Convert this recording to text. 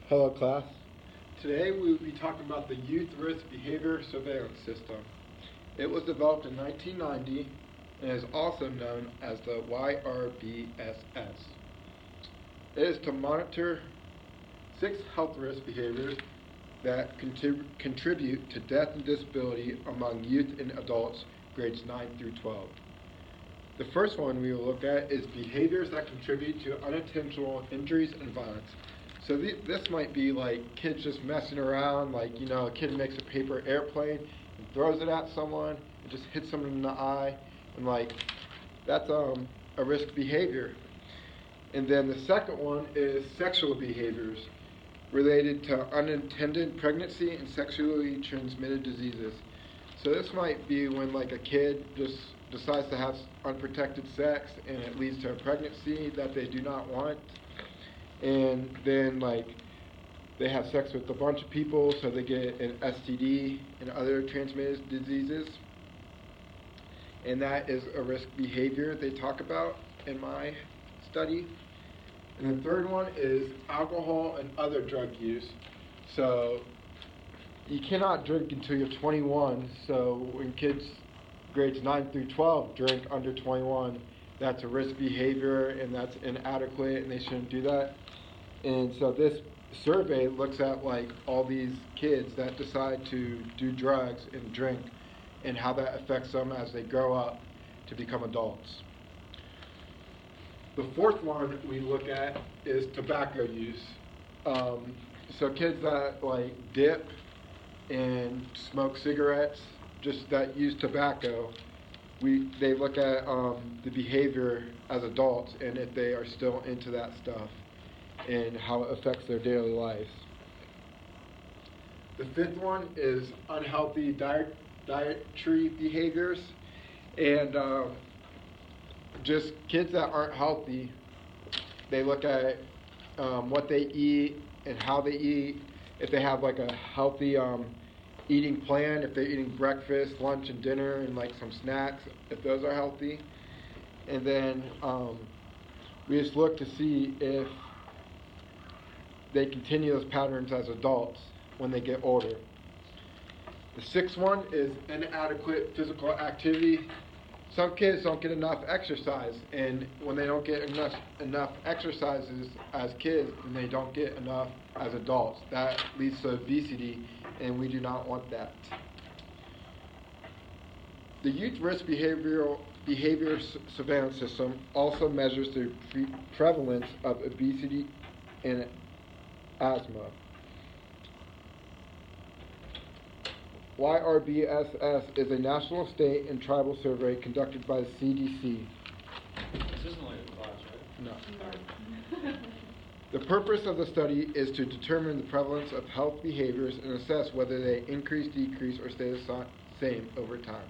Hello class. Today we will be talking about the Youth Risk Behavior Surveillance System. It was developed in 1990 and is also known as the YRBSS. It is to monitor 6 health risk behaviors that contribute to death and disability among youth and adults grades 9 through 12. The first one we will look at is behaviors that contribute to unintentional injuries and violence. So this might be like kids just messing around, like, a kid makes a paper airplane and throws it at someone and just hits someone in the eye, and that's a risk behavior. And then the second one is sexual behaviors related to unintended pregnancy and sexually transmitted diseases. So this might be when like a kid just decides to have unprotected sex and it leads to a pregnancy that they do not want, and then they have sex with a bunch of people, so they get an STD and other transmitted diseases, and that is a risk behavior they talk about in my study. And the third one is alcohol and other drug use. So you cannot drink until you're 21, so when kids grades 9 through 12 drink under 21, that's a risk behavior and that's inadequate and they shouldn't do that. And so this survey looks at all these kids that decide to do drugs and drink and how that affects them as they grow up to become adults. The fourth one we look at is tobacco use. So kids that dip and smoke cigarettes, just that use tobacco, they look at the behavior as adults and if they are still into that stuff and how it affects their daily lives. The fifth one is unhealthy dietary behaviors, and just kids that aren't healthy, they look at what they eat and how they eat, if they have a healthy eating plan, if they're eating breakfast, lunch, and dinner, and some snacks, if those are healthy. And then we just look to see if they continue those patterns as adults when they get older. The sixth one is inadequate physical activity. Some kids don't get enough exercise, and when they don't get enough exercises as kids, then they don't get enough as adults. That leads to obesity, and we do not want that. The Youth Risk Behavior Surveillance System also measures the prevalence of obesity and asthma. YRBSS is a national, state, and tribal survey conducted by the CDC. This isn't like a class, right? No. The purpose of the study is to determine the prevalence of health behaviors and assess whether they increase, decrease, or stay the same over time.